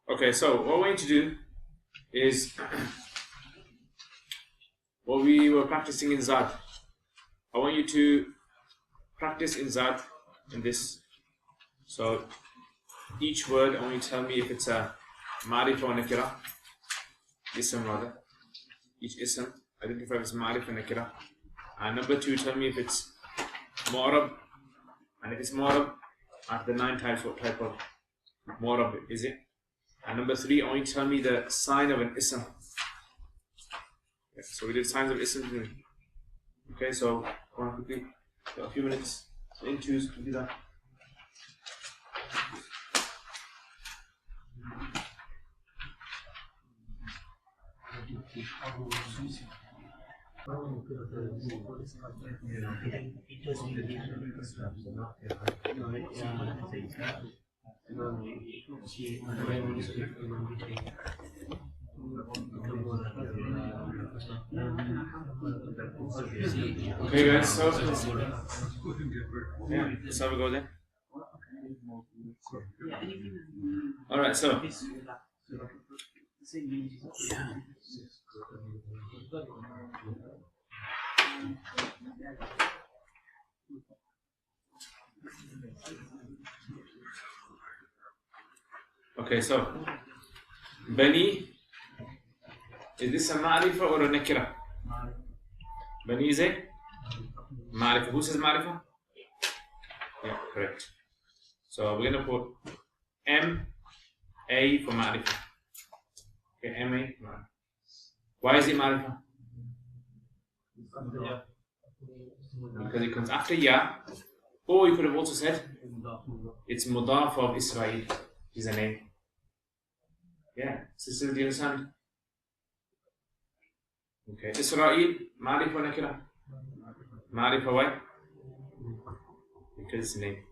Okay, so what we're going to do is what we were practicing in Zad. I want you to practice in Zad in this. So each word, I want you to tell me if it's a ma'rifah or nakira. Ism rather. Each ism, identify if it's ma'rifah or nakira. And number 2, tell me if it's mu'arab. And if it's mu'arab, after the 9 types, what type of mu'arab is it? And number 3, I want you to tell me the sign of an ism. Okay, so we did signs of ism. Okay, so go on quickly. Got a few minutes. So in twos, we do that. Okay guys, so yeah, let's have a go then. Alright, so okay, so Bani, is this a ma'rifah or a nakira? Bani is a ma'rifah. Who says ma'rifah? Yeah, correct. So we're going to put M-A for ma'rifah. Okay, M-A. Why is it ma'rifah? Because it comes after ya. Or you could have also said it's mudaf of Israel. Is a name. Yeah, sisters, do you understand? Okay, Israel, ma'rifah or nakira? Ma'rifah, why? Because it's a name.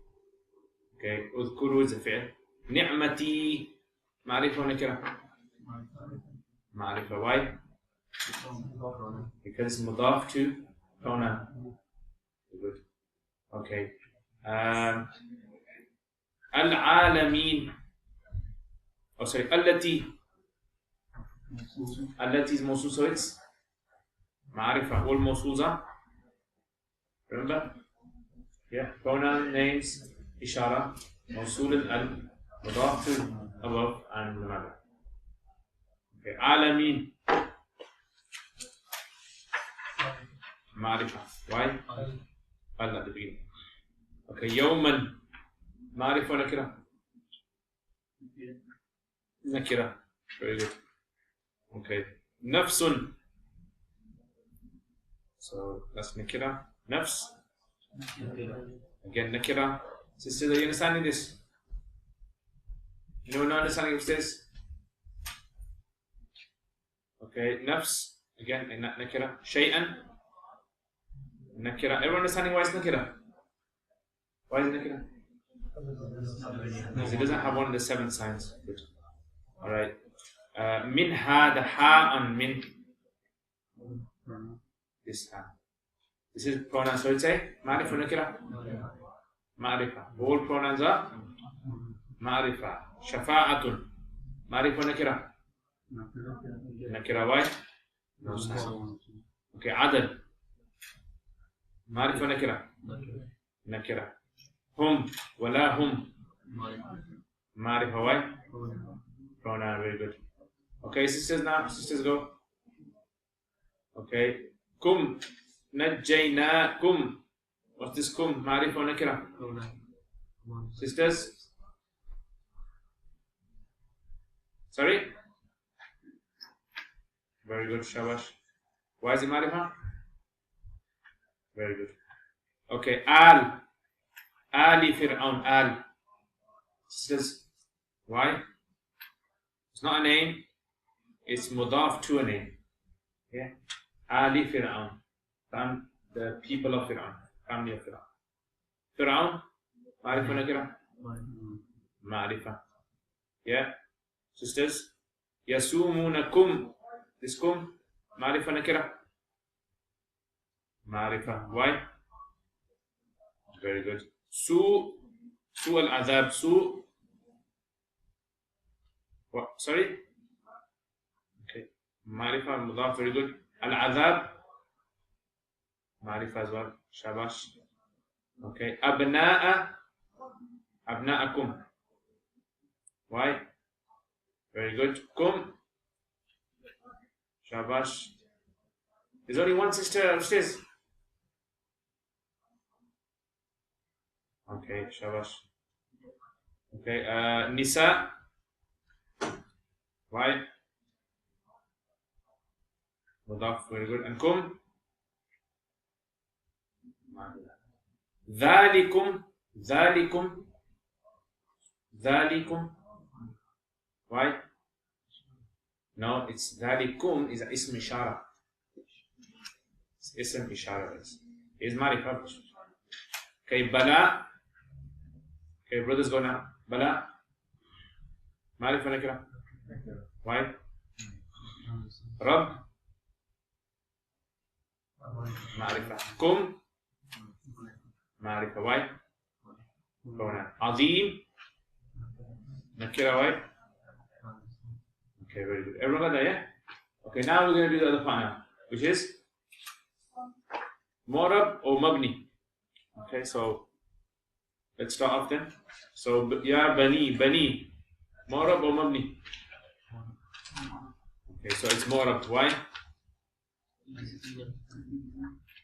Okay, udhkuru is a fi'l. Ni'mati, ma'rifah or nakira? Ma'rifah, why? Because it's mudaf to pronoun. Good. Okay. Al-alamin. Oh, sorry, allati. Allati is mawsul, so it's ma'rifah. All mawsuls are. Remember? Yeah, pronoun, names, ishara, mawsul al, mudaf to above, and the matter. Okay, alamin. Ma'rifah. Why? Al at the beginning. Okay, yawman. Ma'rifah nakira? Nakira. Very good. Okay. Nafsun. So that's nakira. Nafs. Again, nakira. Sisters, are you understanding this? Anyone not understanding this? Okay, nafs. Again, nakira. Shay'an. Nakira. Everyone understanding why it's nakira? Why is it nakira? Because it doesn't have one of the 7 signs. Good. Alright. Minha, the ha on min. This ha. This is pronoun. So it's a ma'rifah nakira? Ma'rifah. All pronouns are ma'rifah. Shafa'atun. Ma'rifah nakira? Nakira, why? No sign. Okay, adad. Ma'rifah nakira? Nakira. Hum, wala hum. Ma'rifah, why? Pronoun, very good. Okay, sisters now, sisters go. Okay. Kum, najjaynakum. What's this kum? Ma'rifah or nakira? Sisters? Sorry? Very good, shabash. Why is it ma'rifah? Very good. Okay, al. Ali Fir'aun, al. Sisters, why? It's not a name, it's mudaf to a name. Yeah? Ali Fir'aun. The people of Fir'aun. Family of Fir'aun. Fir'aun, ma'rifah nakira? Ma'rifah. Yeah? Sisters? Yasumunakum. This kum, ma'rifah nakira? Ma'rifah. Why? Very good. سوء العذاب. سوء. What? Sorry? Okay. معرفة مضاف. Very good. العذاب. معرفة as well. شاباش. Okay. أبناء. أبناءكم. Why? Very good. Kum. Shabash. There's only one sister upstairs. Okay, shabash. Okay, Nisa. Why? Mudaf. Very good. And Kum. ذلكم. ذلكم. ذلكم. Why? No, it's ذلكم is اسم إشارة. It's اسم إشارة. It's معرفة. Okay, بلا. Okay, brothers go now. بلا. معرفة نكرة. Why? رب. معرفة. كم. معرفة. Why? Go now. عظيم. نكرة. Why? Okay, very good. Everyone got that, yeah? Okay, now we're going to do the other part now, which is Mu'rab or Mabni. Okay, so let's start off then. So, Ya Bani, Bani, Mu'rab or Mabni? Okay, so it's Mu'rab. Why?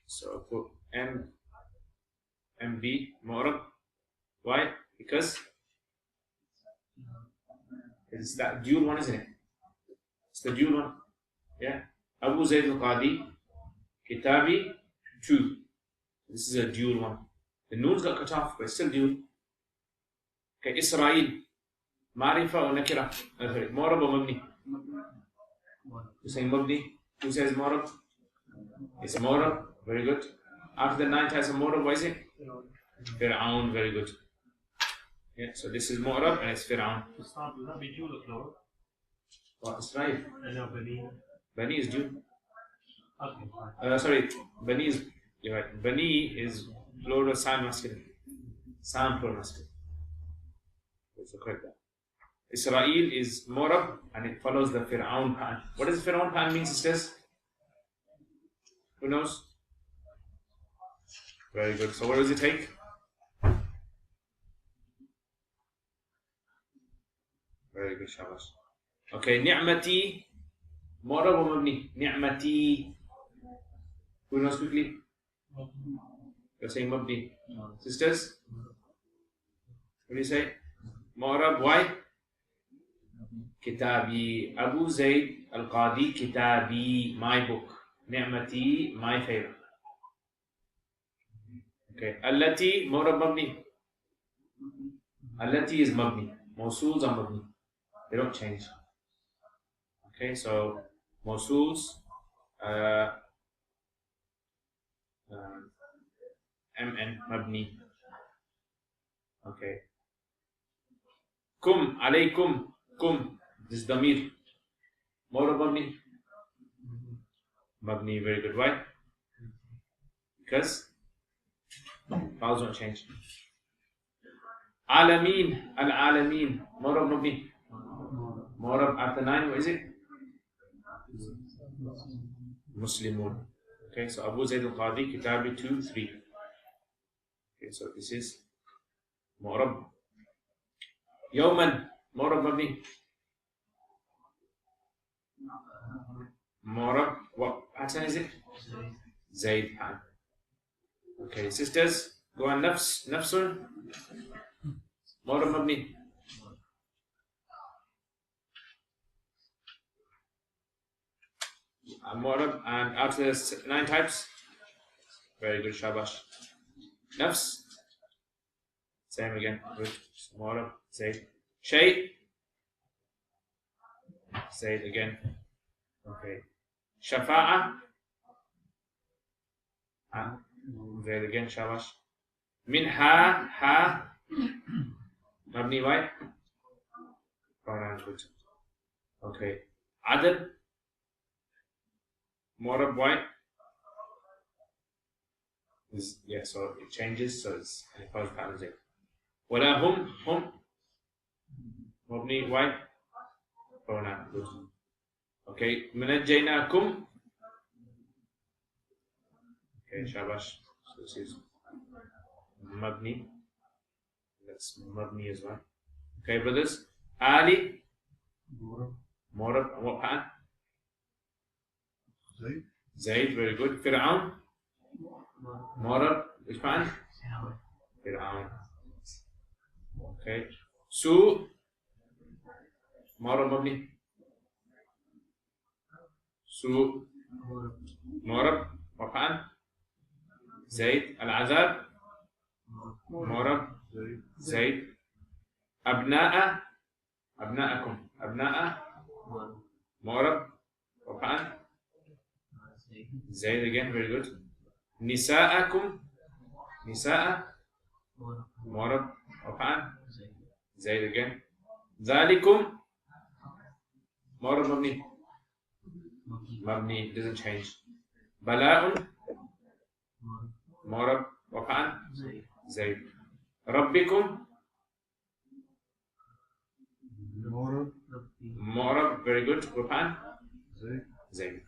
So put MB, Mu'rab. Why? Because it's that dual one, isn't it? It's the dual one. Yeah. Abu Zayd al-Qadi, Kitabi, 2. This is a dual one. The noon's got cut off, but it's still dual. Okay, Israel, Marifa or Nakira? Sorry, Mu'rab or Mabni? Who's saying Mabni? Who says Mu'rab? It's Mu'rab. Very good. After the 9 types of Mu'rab, what is it? Fir'aun. Very good. Yeah, so this is Mu'rab and it's Fir'aun. Will that be dual or plural? What? Israel. No, Bani. Bani is dual. Okay, fine. Sorry, Bani is, you're right. Bani is plural sign masculine. Sign plural masculine. So correct that. Israel is Mu'rab and it follows the Fir'aun pattern. What does Fir'aun pattern mean, sisters? Who knows? Very good. So what does it take? Very good, Shabash. Okay, Ni'mati, Mu'rab or Mabni? Ni'mati. Who knows quickly? You're saying Mabni. Sisters? What do you say? Mu'rab, why? Kitabi. Abu Zayd al-Qadi, Kitabi, my book. Ni'mati, my favorite. Okay, Allati, Mu'rab Mabni. Allati is Mabni. Mawsuls are Mabni. They don't change. Okay, so Mawsuls, MN, Mabni. Okay. Kum, alaykum, kum. This is Damir. Mu'rab Mabni. Mabni, very good. Why? Because vowels don't change. Alameen, al-alameen. Mu'rab Mabni. Mu'rab after 9, what is it? Muslimun. Okay, so Abu Zayd al-Qadi, Kitabi 2, 3. Okay, so this is Mu'rab. Yawman, Mu'rab Mabni. Mu'rab, what pattern is it? Zayd pattern. Okay, sisters, go on Nafs, Nafsun. Mu'rab Mabni. Mu'rab, and after the 9 types. Very good, Shabash. Nafs. Same again. Good. Mu'rab, Zayd. Shay. Zayd again. Okay. Shafa'a. Zayd again, Shabash. Minha, ha. Mabni, why? Pronoun, good. Okay. Adad. Mu'rab, why? Yeah, so it changes, so it's and it follows pattern Zayd. ولا هم مبني why pronoun good. Okay منجيناكم. Okay shabash. So this is مبني. That's مبني as well. Okay brothers. Ali مرب what pattern? Zaid very good. Fir'aun مرب which pattern? Fir'aun. Okay. Su مرب مبني. Su مرب what pattern? زيد. العذاب مرب زيد. أبناءكم أبناء مرب what pattern? زيد again very good. نساءكم نساء مرب what pattern? زيد again. ذلكم مرب مبني مبني doesn't change. بلاء مرب what pattern? زيد. ربكم معرب very good what pattern? زيد.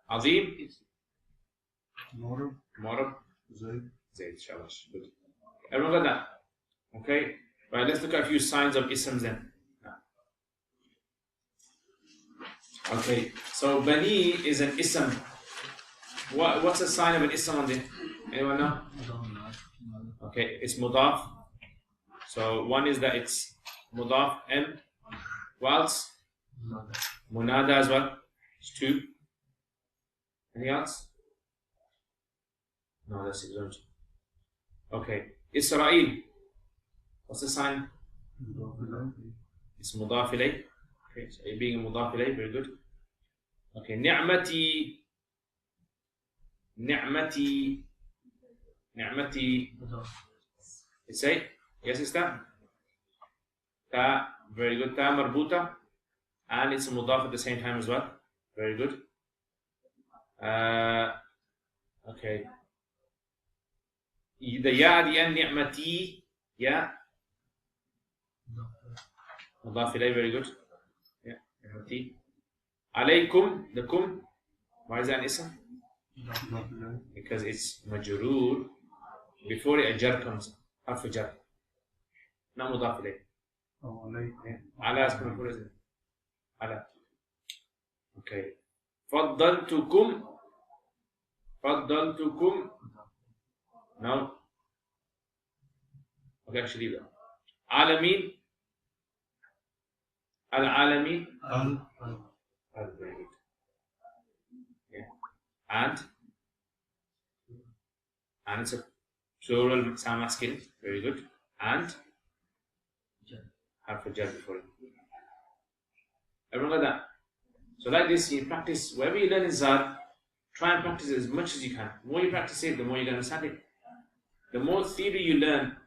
عظيم معرب زيد shabash good. Everyone got that? Okay, right, let's look at a few signs of isms then. Okay, so Bani is an ism. What's the sign of an ism on there? Anyone know? Okay, it's mudaf. So one is that it's mudaf and what else? Munada as well. It's two. Anything else? No, that's it. Okay, Israel. What's the sign? It's mudaf ilayh. Okay, so it being a mudaf ilayh, very good. Okay, ni'mati. Ni'mati. Ni'mati. It's a yes, it's that. Ta, very good. Ta marbuta, and it's a mudaf at the same time as well. Very good. Okay. The ya at the end, ni'mati, ya. Mudaf ilayh, very good. Yeah, ni'mati. Alaykum, the kum. Why is that an ism? Because it's majroor. Before it, a jar comes. Harf jar. Not mudaf ilayh. Ala is coming for isn't it? Ala. Okay. فضلتكم. فضلتكم. No. Okay, actually leave that. عالمين. العالمين. Very good. Yeah. And it's a plural masculine. Very good. And half a jar before it. Everyone got that? So like this, you practice wherever you learn in Zad, try and practice it as much as you can. The more you practice it, the more you can understand it. The more theory you learn,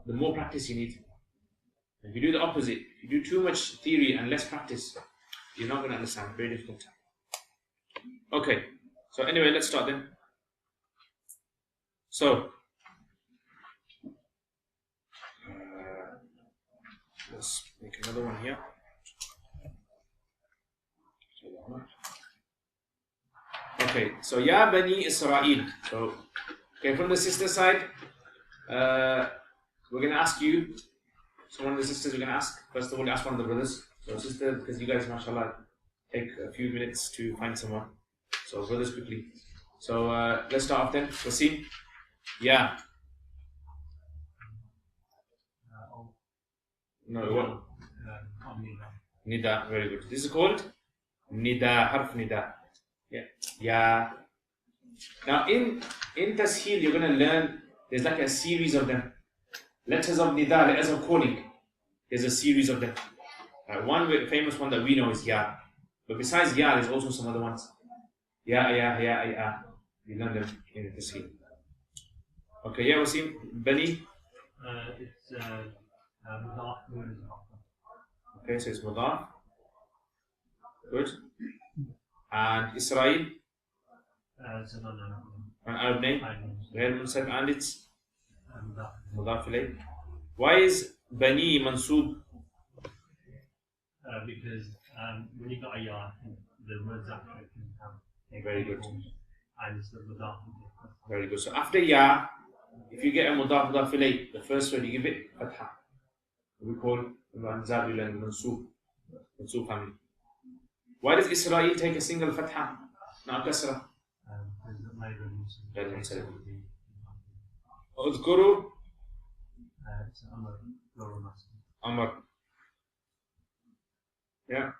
the more practice you need. If you do the opposite, if you do too much theory and less practice, you're not going to understand. Very difficult. Okay, so anyway, let's start then. So, let's make another one here. Okay, so Ya Bani Israel. So, okay, from the sister side, we're going to ask you. So one of the sisters we're going to ask. First of all, ask one of the brothers. So sister, because you guys, mashallah, take a few minutes to find someone. So brothers, quickly. So let's start off then. Wasim. Yeah. No, what? Nida. Very good. This is called Nida. Harf Nida. Yeah. Yeah. Now in Tasheel, you're going to learn. There's like a series of them. Letters of Nida, letters of calling. There's a series of them. One famous one that we know is Ya. But besides Ya, there's also some other ones. Ya. You learn them in Tasheel. Okay, yeah, Wasim. Bani? It's Mudaf. Okay, so it's Mudaf. Good. And Israel? It's an An Arab name? غير منصب, and it's Mudaf ilayh. Why is Bani mansub? Because when you got a ya, the words after it can have Very good. and it's the mudaf. Very good. So after ya, if you get a mudaf ilayh, the first word you give it fatha. We call Manzabul and Mansub family. Why does Israel take a single fatha, not kasra? اذكروا Amr. Yeah.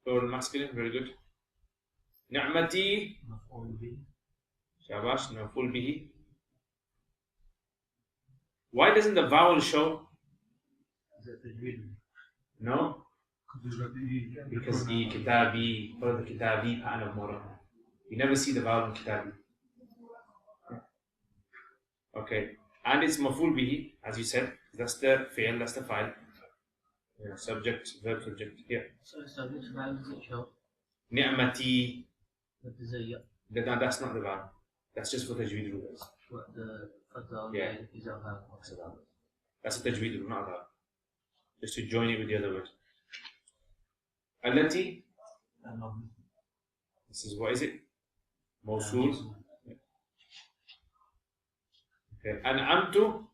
Plural masculine, very good. Ni'mati. Shabash, maf'ul bihi. Why doesn't the vowel show? No. Because the kitabi, or the kitabi pattern of modern. You never see the vowel in kitabi. Okay. And it's maf'ul bihi, as you said. That's the fi'l, that's the file. Yeah, subject, verb, subject. Here. So which vowel does it show? Ni'mati. What is it? That's not the vowel. That's just for tajweed rules. What the fatha Yeah. is a vowel. That's a tajweed rule, not a vowel. Just to join it with the other word. Allati. This is, what is it? Mawsul. Okay. An'amtu.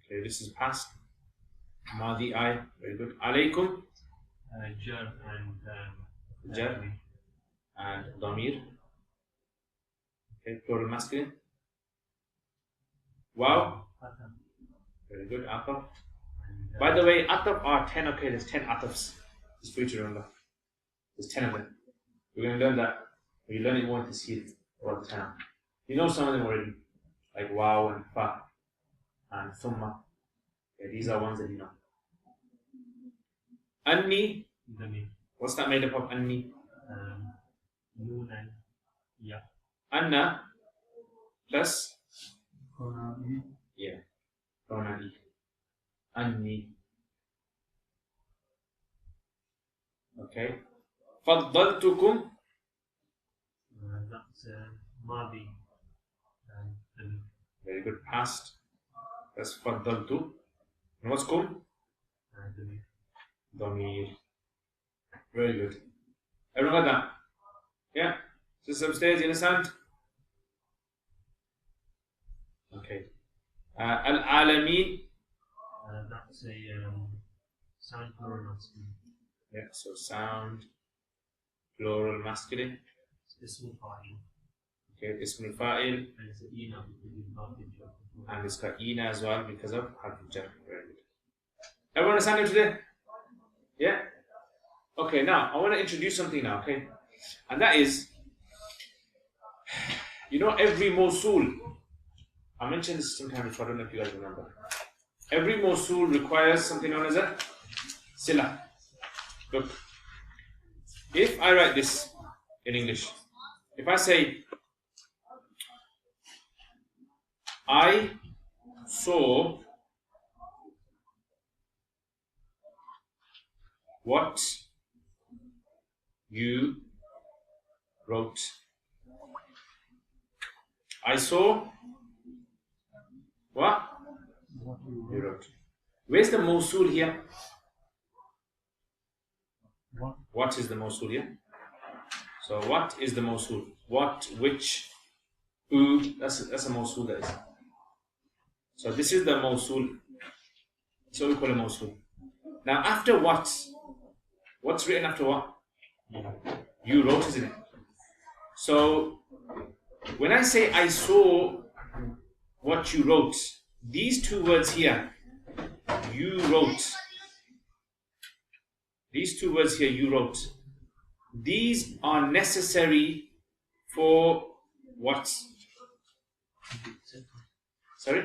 Okay, this is past. Madi I. Very good. Alaykum. Jar and Jar. And Damir. Okay, plural masculine. Wow. Very good. Ataf. By the way, ataf are 10. Okay, there's 10 atafs. Just for you to remember. There's 10 of them. We're going to learn that. We're learning more in this year about the 10. You know some of them already. Like wow and fa and thumma. Okay, these are ones that you know. Anni. What's that made up of? Anni. Noon and ya. Anna plus yeah, pronoun e. Anni. Okay. Faddaltukum. That's Madi. Very good. Past. That's faddaltu. And what's kum? Damir. Very good. Everyone got that? Yeah? Just upstairs, you understand? Okay. Al-Alameen. That's a sound plural masculine. Yeah, so sound, plural masculine. It's ismul fa'il. Okay, ismul fa'il. And it's an ina because you've not been jar. And it's got ina as well because of harf jar. Very good. Everyone understand it today? Yeah? Okay, now I want to introduce something now, okay? And that is, you know, every Mosul, I mentioned this sometime before, I don't know if you guys remember. Every Mosul requires something known as a sila. Look, if I write this in English, if I say, I saw what you wrote. I saw what you wrote. Where's the Mosul here? What is the Mosul here? So what is the Mosul? What, which, who, that's a Mosul that is. So this is the Mosul. So we call it Mosul. Now after what's written after what? You wrote, isn't it? So when I say I saw what you wrote, these two words here, you wrote. These two words here, you wrote. These are necessary for what? Sorry?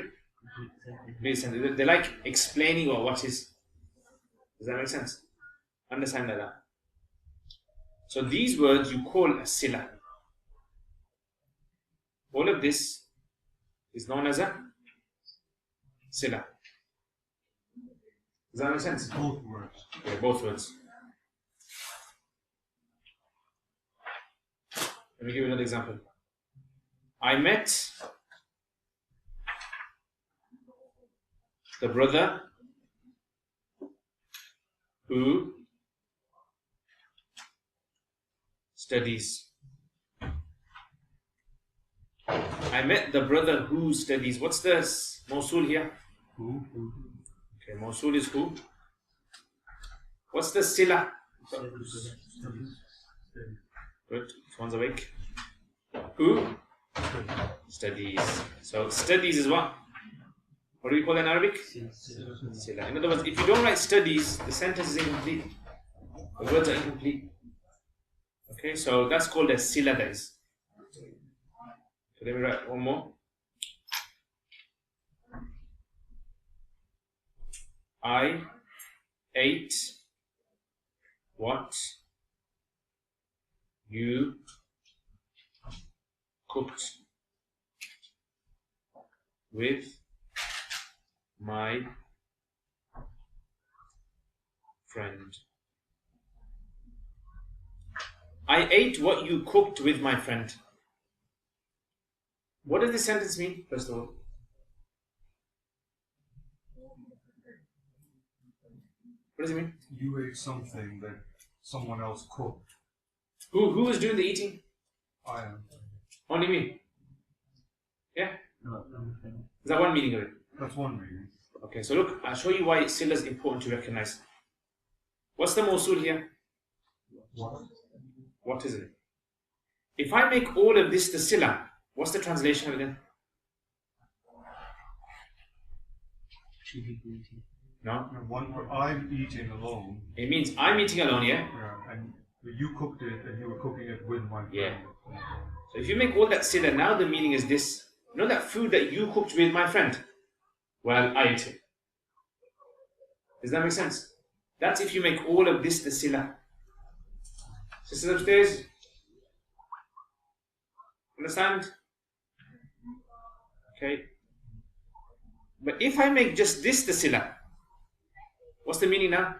They're like explaining what is. Does that make sense? Understand that? So these words you call a sila. All of this is known as a sila. Does that make sense? Both words. Yeah, both words. Let me give you another example. I met the brother who studies. I met the brother who studies. What's the Mosul here? Who? Okay, Mosul is who. What's the Sila? Good, this one's awake. Who? Studies. So studies is what? What do we call it in Arabic? Sila. In other words, if you don't write studies, the sentence is incomplete. The words are incomplete. Okay, so that's called a sila, that is. So let me write one more. I ate what you cooked with my friend. I ate what you cooked with my friend. What does this sentence mean, first of all? What does it mean? You ate something that someone else cooked. Who was doing the eating? I am. Only me. Yeah? No, Is that one meaning of it? That's one reading. Okay, so look, I'll show you why sila is important to recognize. What's the Mosul here? What? What is it? If I make all of this the sila, what's the translation of it then? No? And one where I'm eating alone. It means I'm eating alone, yeah? Yeah, and you cooked it and you were cooking it with my friend. Yeah. So if you make all that sila, now the meaning is this. You know that food that you cooked with my friend? Well, I ate it. Does that make sense? That's if you make all of this the sila. Sisters upstairs? Understand? Okay. But if I make just this the sila, what's the meaning now?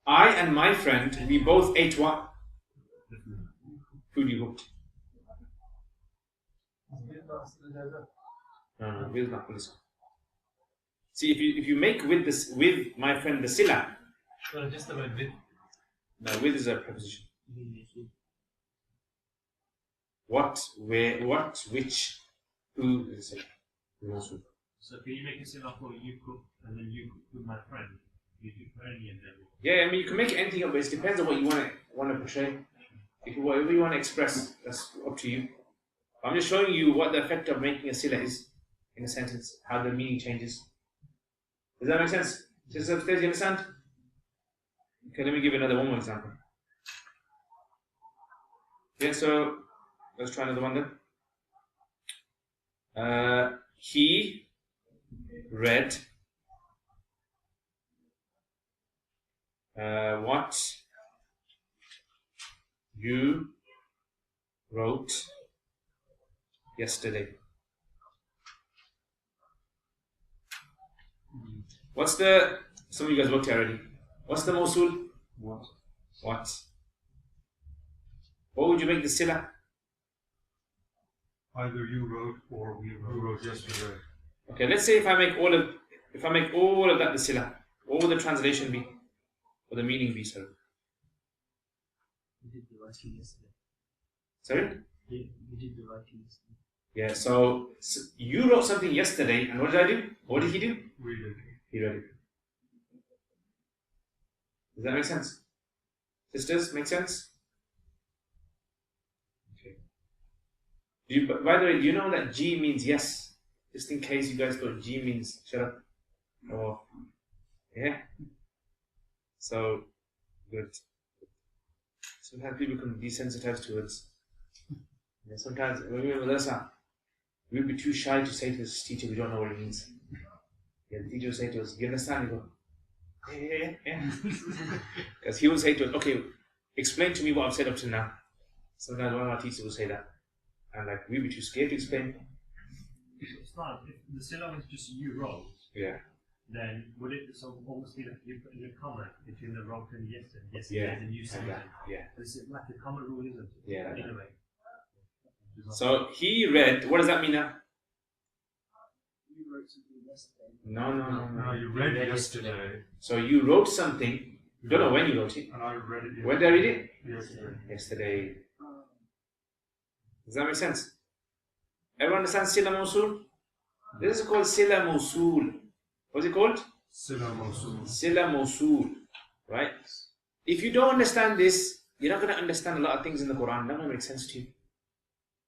I and my friend, we both ate what? Food you cooked. No, we'll not police. See, if you make with my friend the sila. Well, just the word with. No, with is a preposition. What, where, what, which, who is it? So can you make a sila for you cook and then you cook with my friend? You do any and then. Yeah, I mean you can make anything up, but it depends on what you want to portray. If whatever you want to express, that's up to you. I'm just showing you what the effect of making a sila is in a sentence, how the meaning changes. Does that make sense? Sisters upstairs, you understand? Okay, let me give you one more example. Yeah, so let's try another one then. He read what you wrote yesterday. What's the, some of you guys worked here already. What's the Mosul? What? What? What would you make the sila? Either you wrote or we wrote. Who wrote yesterday? Okay, let's say if I make all of that the sila, what would the translation be? Or the meaning be, sorry? We did the writing yesterday. Sorry? We did the writing yesterday. Yeah, so you wrote something yesterday, and what did I do? What did he do? We did. He read it. Does that make sense? Sisters, make sense? Okay. By the way, do you know that G means yes? Just in case you guys thought G means shut up. Or, yeah? So, good. Sometimes people can be desensitized to words. Yeah, sometimes, when we were in madrasa, we'd be too shy to say to this teacher, we don't know what it means. Yeah, the teacher would say to us, you understand? We go, yeah. Because he would say to us, okay, explain to me what I've said up to now. Sometimes one of our teachers would say that. And like, we'd be too scared to explain. It's not, if the sila was just you wrote, Yeah. then would it so almost be like you put in a comma between the wrote and yesterday and you said Yeah. it? Yeah. It's like a comma rule, isn't it? Yeah. Anyway. So he read, what does that mean now? No. No, you read it yesterday, So you wrote something. You don't know when you wrote it. and I read it When did I read it? yesterday. Yesterday. Does that make sense? Everyone understand Sila Mosul? This is called Sila Mosul. What's it called? Sila Mosul. Sila Mosul. Right? If you don't understand this, you're not going to understand a lot of things in the Quran. It's not going to make sense to you.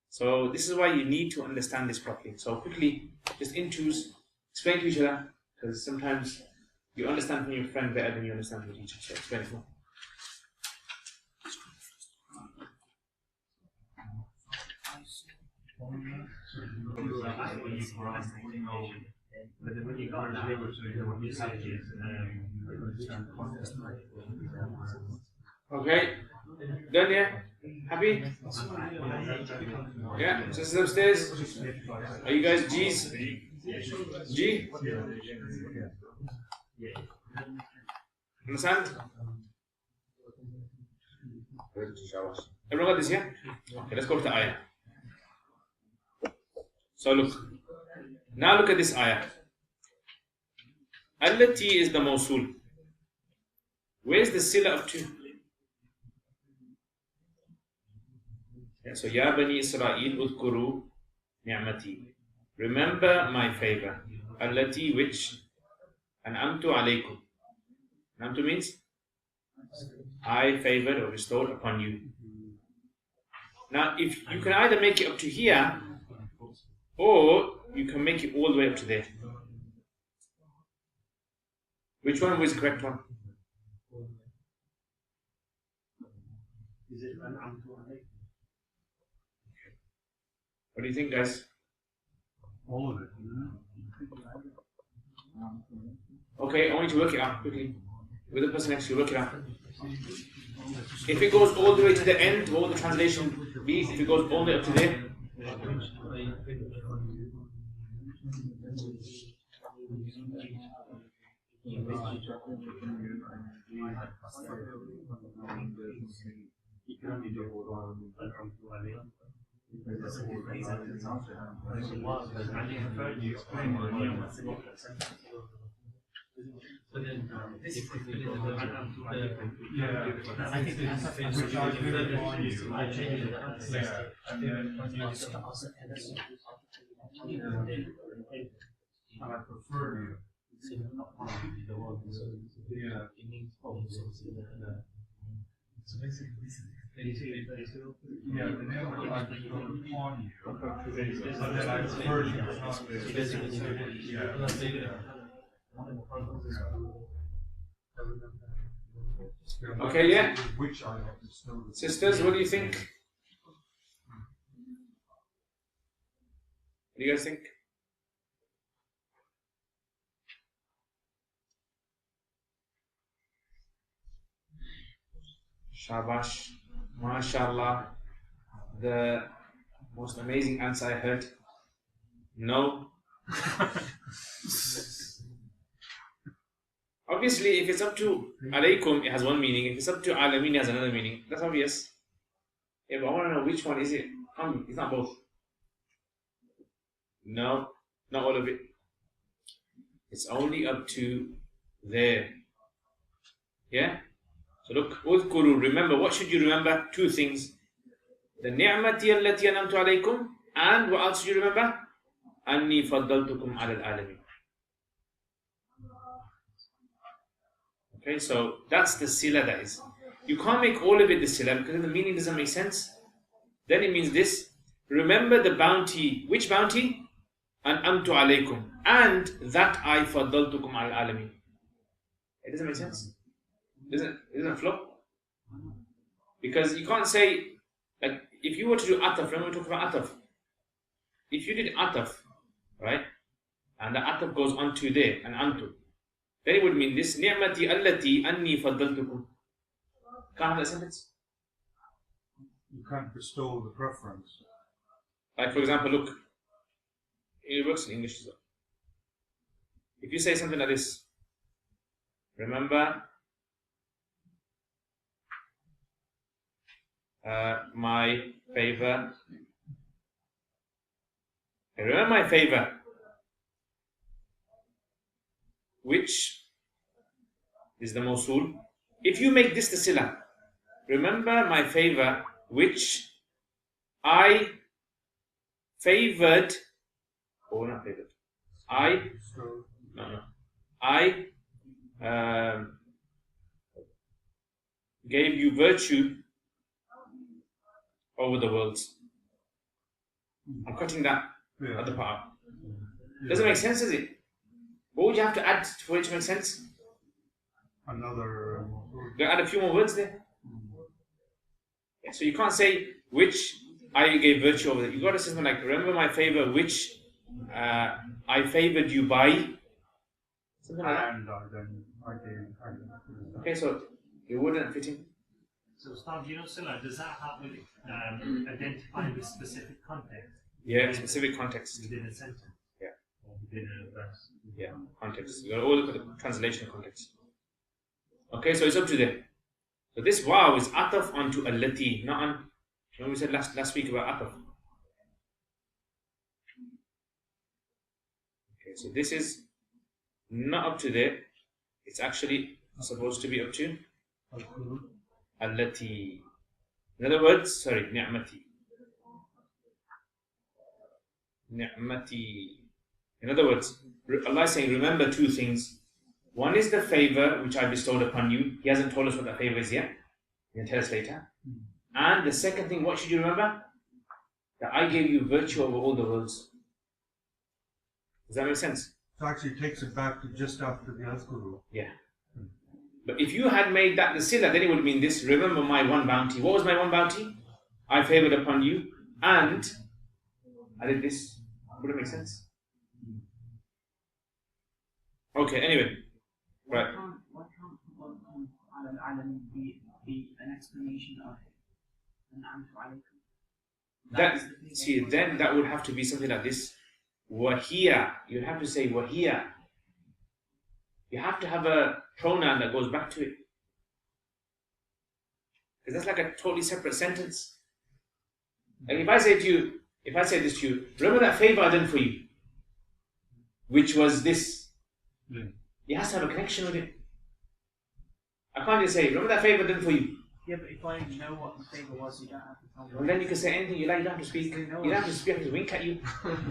So this is why you need to understand this properly. So quickly, just introduce, explain to each other, because sometimes you understand from your friend better than you understand from your teacher. So explain it more. But then when you got that, what you said is, Okay, done, yeah? Happy? Yeah, sisters upstairs. Are you guys G's? G? Understand? Everyone got this, yeah? Okay, let's go to the ayah. So look. Now look at this ayah. Allati is the Mawsul. Where's the sila up to? Yeah, so Ya Bani Israel udhkuru ni'mati. Remember my favor. Allati, which an'amtu alaykum. An'amtu means I favored or bestowed upon you. Now if you can either make it up to here or you can make it all the way up to there. Which one was the correct one? Is it an amtu alaykum? What do you think, guys? All of it. Okay, I want you to work it out quickly. With the person next to you, work it out. If it goes all the way to the end, what would the translation be? If it goes all the way up to there? you can only do it and you prefer you explain what But then, if we put it in Yeah. I think we have to finish Which I did for you. I changed it. And I prefer you. Yeah. So basically, Yeah, the name of I prefer upon you. And then I prefer you. Yeah. Okay, yeah. Which I have bestowed. Sisters, what do you think? What do you guys think? Shabash, mashallah, the most amazing answer I heard. No. Obviously, if it's up to alaykum, it has one meaning. If it's up to alamin, it has another meaning. That's obvious. Yeah, but I want to know which one is it. It's not both. No, not all of it. It's only up to there. Yeah? So look, udhkuru, remember, what should you remember? Two things. The ni'mati allati anamtu alaykum, and what else should you remember? Anni faddaltukum ala al-alamin. Okay, so that's the sila that is. You can't make all of it the sila because the meaning doesn't make sense. Then it means this. Remember the bounty. Which bounty? An'amtu alaykum. And that I faddaltukum ala al-alamin. It doesn't make sense. It doesn't flow. Because you can't say, like, if you were to do ataf, remember we talked about ataf. If you did ataf, right, and the ataf goes onto there, and antu, then it would mean this, ni'mati allati anni faddaltukum. Can't have that sentence. You can't bestow the preference. Like, for example, look, it works in English as well. If you say something like this, remember, my favor. Remember my favor. which is the Mosul. If you make this the Sila, remember my favor, which I favored, or not favored, I gave you virtue over the worlds. I'm cutting that other part. Doesn't make sense, does it? What would you have to add for it to make sense? Another. You add a few more words there. Yeah, so you can't say which I gave virtue over. You got to say something like, remember my favor, which I favored you by. Something like that. And then I gave. Okay, so it wouldn't fit in. So, Ustad, you know, Sila, does that help with identifying the specific context? Yeah, specific context. Within a sentence? Yeah. Or within a verse? Yeah, context. You got to all look at the translation context. Okay, so it's up to there. So this wow is ataf onto allati, not on. Remember we said last week about ataf. Okay, so this is not up to there. It's actually supposed to be up to allati. In other words, sorry, ni'mati. Ni'mati. In other words, Allah is saying, remember two things. One is the favor which I bestowed upon you. He hasn't told us what that favor is yet. He can tell us later. And the second thing, what should you remember? That I gave you virtue over all the worlds. Does that make sense? So actually takes it back to just after the Azkuru. Yeah. But if you had made that the sila, then it would mean this. Remember my one bounty. What was my one bounty? I favored upon you. And I did this. Would it make sense? Okay, anyway. Right. Why can't Alam be an explanation of an Amtu alaykum? See, then that would have to be something like this. Wahiya. You'd have to say wahiya. You have to have a pronoun that goes back to it. Because that's like a totally separate sentence. Like if I say this to you, remember that favor I done for you, which was this. It has to have a connection with it. I can't just say, remember that favor I done for you. Yeah, but if I know what the favor was, you don't have to tell me. Well, then you can say anything you like. You don't have to speak. You don't have to speak. I have to wink at you.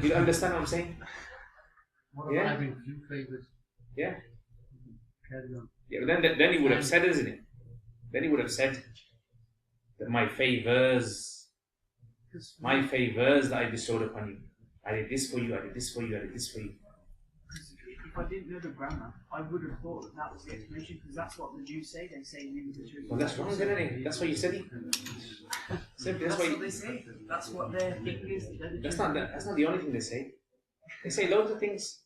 You don't understand what I'm saying? What Yeah. about having few favors? Yeah. Carry on. Yeah, but then he would have said, isn't it? Then he would have said that my favors that I bestowed upon you. I did this for you, I did this for you, I did this for you. If I didn't know the grammar, I would have thought that was the explanation, because that's what the Jews say. They say we were the children. Well, that's wrong, isn't it? That's what you said. Simply, That's what they say. That's what their thing is. That's not the only thing they say. They say loads of things.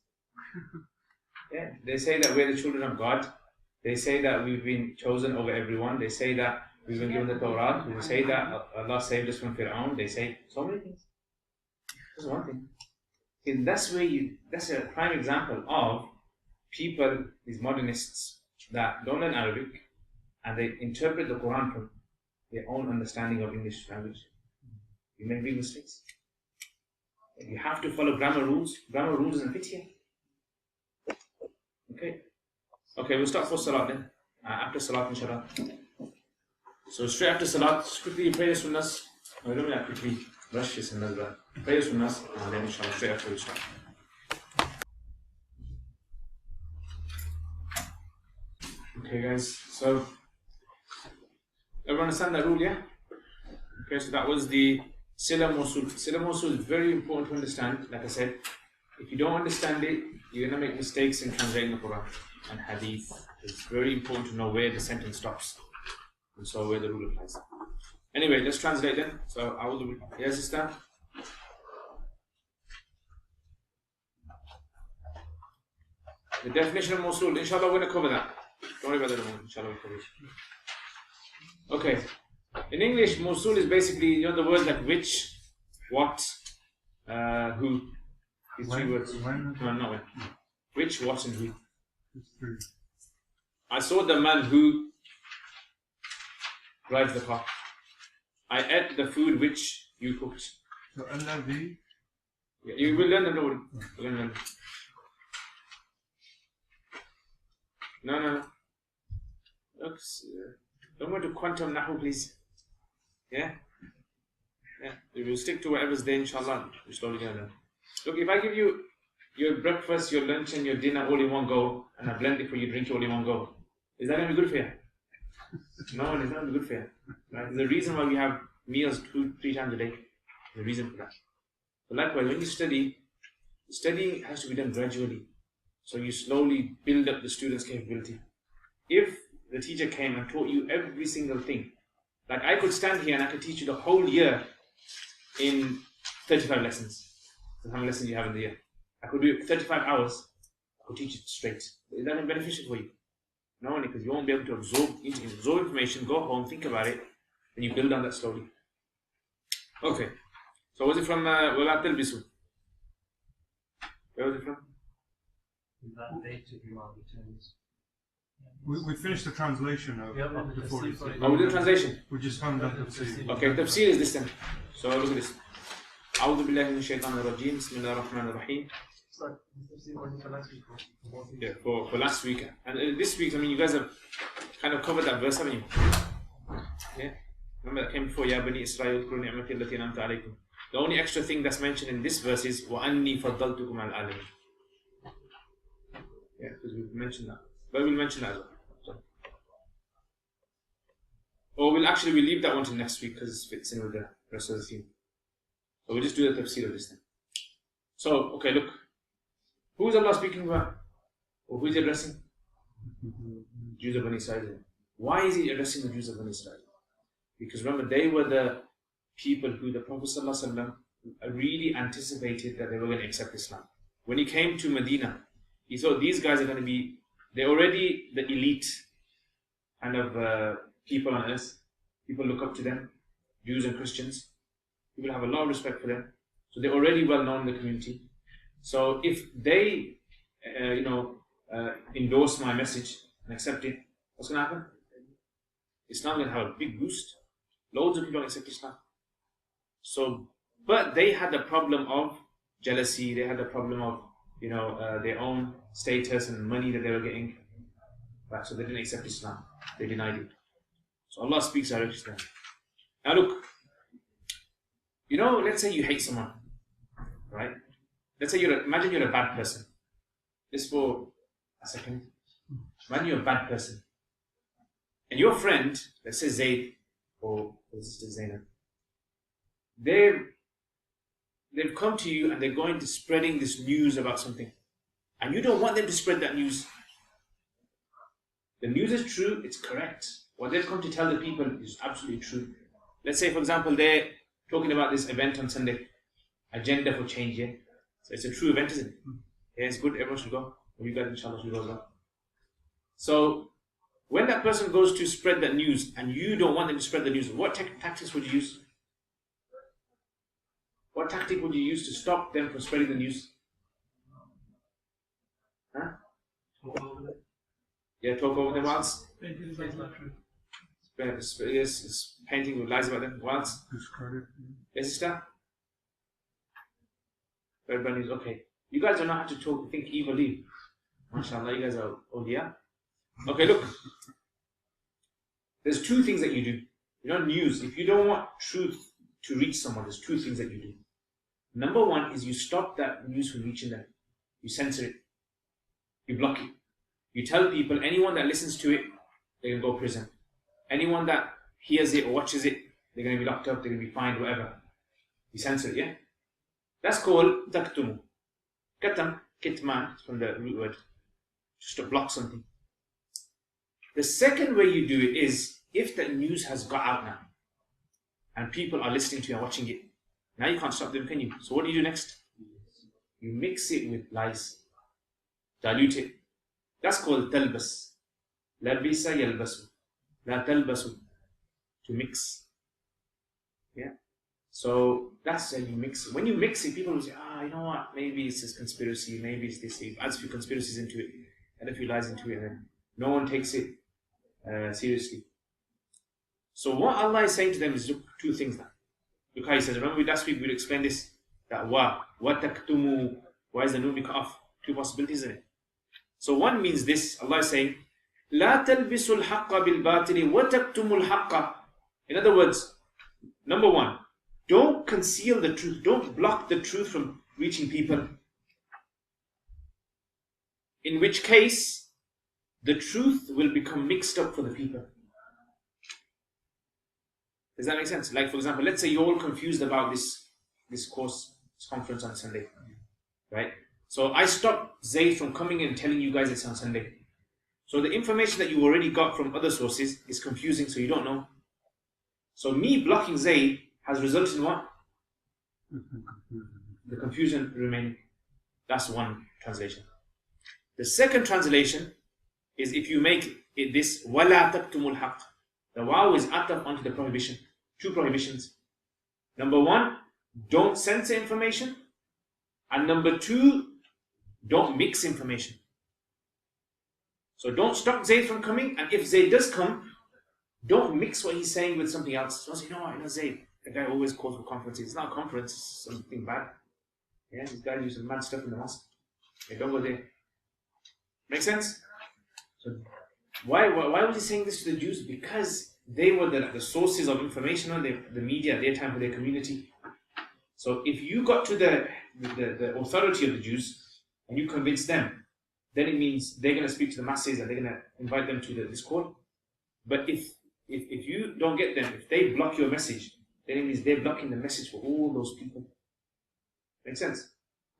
Yeah, they say that we're the children of God. They say that we've been chosen over everyone. They say that we've been given the Torah. They say that Allah saved us from Fir'aun. They say so many things. That's one thing. And that's a prime example of people, these modernists, that don't learn Arabic and they interpret the Quran from their own understanding of English language. You make big mistakes. You have to follow grammar rules. Grammar rules isn't fit here. Okay, we'll start for Salat then. After Salat, inshallah. So straight after Salat, quickly pray this from us. I don't mean quickly rush this and that. Pray this from us, and then inshallah straight after we start. Okay guys, so everyone understand that rule, yeah? Okay, so that was the Sila Mosul. Sila Mosul is very important to understand. Like I said, if you don't understand it, you're going to make mistakes in translating the Quran and Hadith. It's very important to know where the sentence stops and so where the rule applies. Anyway, let's translate then. So, yes, sister? The definition of Mosul, inshallah, we're going to cover that. Don't worry about that at the moment, inshallah, we'll cover it. Okay. In English, Mosul is basically, the words like which, what, who. These three words. When? No, not when. Which, what, and who. It's three. I saw the man who drives the car. I ate the food which you cooked. So Allavi. Yeah, you will learn them. We'll learn them. No. Look, don't go to quantum nahu, please. Yeah? Yeah. We will stick to whatever's there, inshallah. We're slowly going to learn. Look, if I give you your breakfast, your lunch, and your dinner all in one go, and I blend it for you, drink it all in one go, is that going to be good for you? No, it's not going to be good for you. Right? There's a reason why we have meals 2-3 times a day. There's a reason for that. But likewise, when you study, studying has to be done gradually. So you slowly build up the student's capability. If the teacher came and taught you every single thing, like I could stand here and I could teach you the whole year in 35 lessons. That's how many lessons you have in the year. I could do it 35 hours. I could teach it straight. Is that beneficial for you? No, because you won't be able to absorb information, go home, think about it, and you build on that slowly. Okay. So was it from Wala Talbisu? Where was it from? That date of Imam returns. We finished the translation of up to 40. Oh, we did translation. We just found out tafsir. Okay, tafsir is this then. So look at this. أعوذ بالله من الشيطان الرجيم بسم الله الرحمن الرحيم. Yeah, for last week. And this week, I mean, you guys have kind of covered that verse, haven't you? Yeah? Remember that came before, Ya Bani Israel, اذكروا نعمتي التي أنعمت عليكم. The only extra thing that's mentioned in this verse is وَأَنِّي فَضَّلْتُكُمْ عَلَى الْعَالَمِينَ. Yeah, because we've mentioned that. But we'll mention that as well. So. Or we'll leave that one to next week because it fits in with the rest of the theme. So we'll just do the tafsir of this thing. So, okay, look. Who is Allah speaking about? Or who is he addressing? Jews of Bani Israel. Why is he addressing the Jews of Bani Israel? Because remember, they were the people who the Prophet ﷺ really anticipated that they were going to accept Islam. When he came to Medina, he thought these guys are going to be, they're already the elite kind of people on earth. People look up to them, Jews and Christians. People have a lot of respect for them. So they're already well known in the community. So if they, endorse my message and accept it, what's going to happen? Islam is going to have a big boost. Loads of people don't accept Islam. So, but they had the problem of jealousy. They had the problem of, their own status and money that they were getting. Right, so they didn't accept Islam. They denied it. So Allah speaks directly to them. Now look, let's say you hate someone, right? Let's say imagine you're a bad person. Just for a second. Imagine you're a bad person. And your friend, let's say Zayd, or sister Zainab, they've come to you and they're going to spreading this news about something. And you don't want them to spread that news. The news is true, it's correct. What they've come to tell the people is absolutely true. Let's say, for example, they're talking about this event on Sunday, agenda for change, yeah? So it's a true event, isn't it? Yeah, it's good, everyone should go. You guys, inshallah, should go as well. So, when that person goes to spread that news and you don't want them to spread the news, what tactics would you use? What tactic would you use to stop them from spreading the news? Huh? Yeah, talk over them once. Yes, painting with lies about them once. Discredit. Yes, sister? Everybody's okay. You guys don't know how to think evilly. MashaAllah, you guys are awliya. Okay, look. There's two things that you do. News. If you don't want truth to reach someone, there's two things that you do. Number one is you stop that news from reaching them. You censor it. You block it. You tell people, anyone that listens to it, they're going to go to prison. Anyone that hears it or watches it, they're going to be locked up, they're going to be fined, whatever. You censor it, yeah? That's called taktumu. Katam, kitman, from the root word. Just to block something. The second way you do it is, if the news has got out now, and people are listening to you and watching it, now you can't stop them, can you? So what do you do next? You mix it with lies. Dilute it. That's called talbas. Labisa yalbasu. La talbasu. To mix. Yeah? So that's how you mix it. When you mix it, people will say, you know what? Maybe it's this conspiracy, maybe it's this. It adds a few conspiracies into it, add a few lies into it, and then no one takes it seriously. So what Allah is saying to them is, look, two things now. Look how He says, remember last week we explained this, that wa taktumu, why is the noon cut off? Two possibilities in it. So one means this, Allah is saying, لا تلبسوا الحق بالباطل وتكتموا الحق. In other words, number one, don't conceal the truth. Don't block the truth from reaching people. In which case, the truth will become mixed up for the people. Does that make sense? Like, for example, let's say you're all confused about this course, this conference on Sunday, right? So I stopped Zayd from coming and telling you guys it's on Sunday. So the information that you already got from other sources is confusing, so you don't know. So me blocking Zayd has resulted in what? The confusion remaining. That's one translation. The second translation is if you make it this وَلَا تَكْتُمُ الْحَقِّ. The waw is ataf onto the prohibition. Two prohibitions. Number one, don't censor information. And number two, don't mix information. So don't stop Zayd from coming, and if Zayd does come, don't mix what he's saying with something else. Don't say, you know what, Zayd, the guy always calls for conferences. It's not a conference, it's something bad. Yeah, this guy doing some mad stuff in the mosque. Yeah, don't go there. Make sense? So why was he saying this to the Jews? Because they were the sources of information on the media at their time for their community. So if you got to the authority of the Jews and you convince them, then it means they're going to speak to the masses and they're going to invite them to this call. But if you don't get them, if they block your message, then it means they're blocking the message for all those people. Make sense?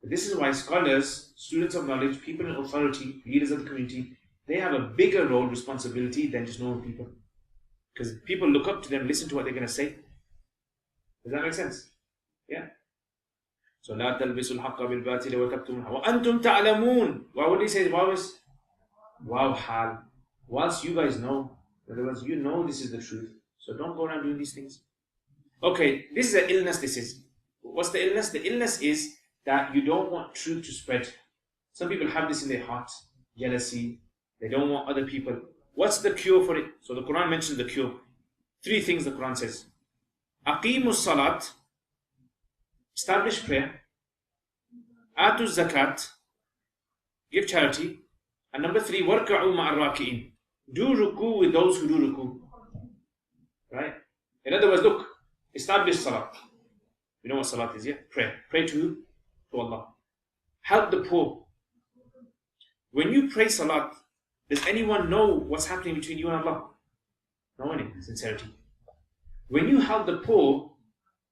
But this is why scholars, students of knowledge, people in authority, leaders of the community, they have a bigger role, responsibility than just normal people. Because people look up to them, listen to what they're going to say. Does that make sense? Yeah. So لا تلبسوا الحق بالباطل وتكتموا الحق وأنتم تعلمون. Why would he say wow hal? Whilst you guys know, in other words, you know this is the truth. So don't go around doing these things. Okay, this is an illness. This is. What's the illness? The illness is that you don't want truth to spread. Some people have this in their hearts, jealousy. They don't want other people. What's the cure for it? So the Quran mentions the cure. 3 things the Quran says. Aqimus salat, establish prayer. Atu zakat, give charity. And number 3, warka'u ma'ar raki'in. Do ruku with those who do ruku. Right? In other words, look, establish salat. You know what salat is, yeah? Prayer. Pray to Allah. Help the poor. When you pray salat, does anyone know what's happening between you and Allah? No one in sincerity. When you help the poor,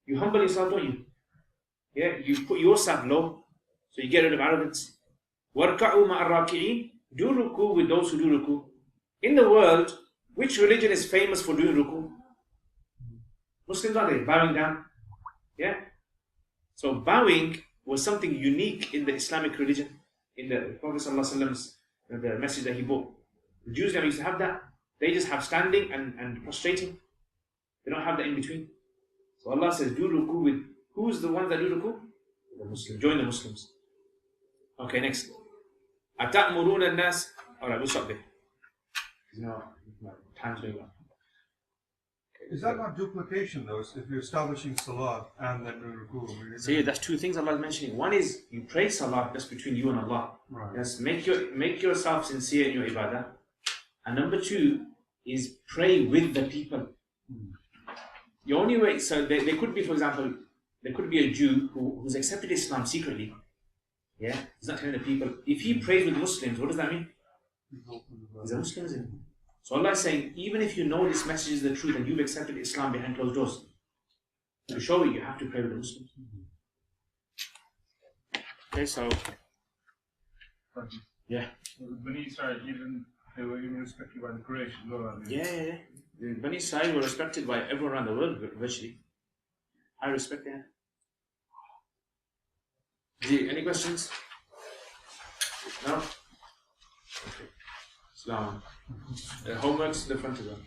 you humble yourself, don't you? Yeah, you put yourself low, so you get rid of arrogance. وَارْكَعُوا مَعَ الرَّاكِعِينَ. Do ruku with those who do ruku. In the world, which religion is famous for doing ruku? Muslims, are they? Bowing down. Yeah? So bowing was something unique in the Islamic religion, in the Prophet ﷺ's the message that he brought. The Jews never used to have that. They just have standing and prostrating. They don't have that in between. So Allah says, do ruku with, who's the ones that do ruku? The Muslims. Join the Muslims. Okay, next. أَتَأْمُرُونَ النَّاسِ. Alright, we'll stop there. No, time's going on. Is that not duplication though? If you're establishing salat and then doing ruku? See, that's 2 things Allah is mentioning. One is you pray salat just between you and Allah. Right. Yes, make yourself sincere in your ibadah. And number 2 is pray with the people. The only way, so there could be, for example, there could be a Jew who's accepted Islam secretly. Yeah, he's not telling the people. If he prays with Muslims, what does that mean? He's a Muslim, isn't he? So Allah is saying, even if you know this message is the truth and you've accepted Islam behind closed doors, to show it, you have to pray with the Muslims. Okay, so yeah. Bani Israel, they were even respected by the creation as well. Yeah. The Bani Israel were respected by everyone around the world, virtually. I respect that. Any questions? No? Okay. Islam. Homeworks in the front of them.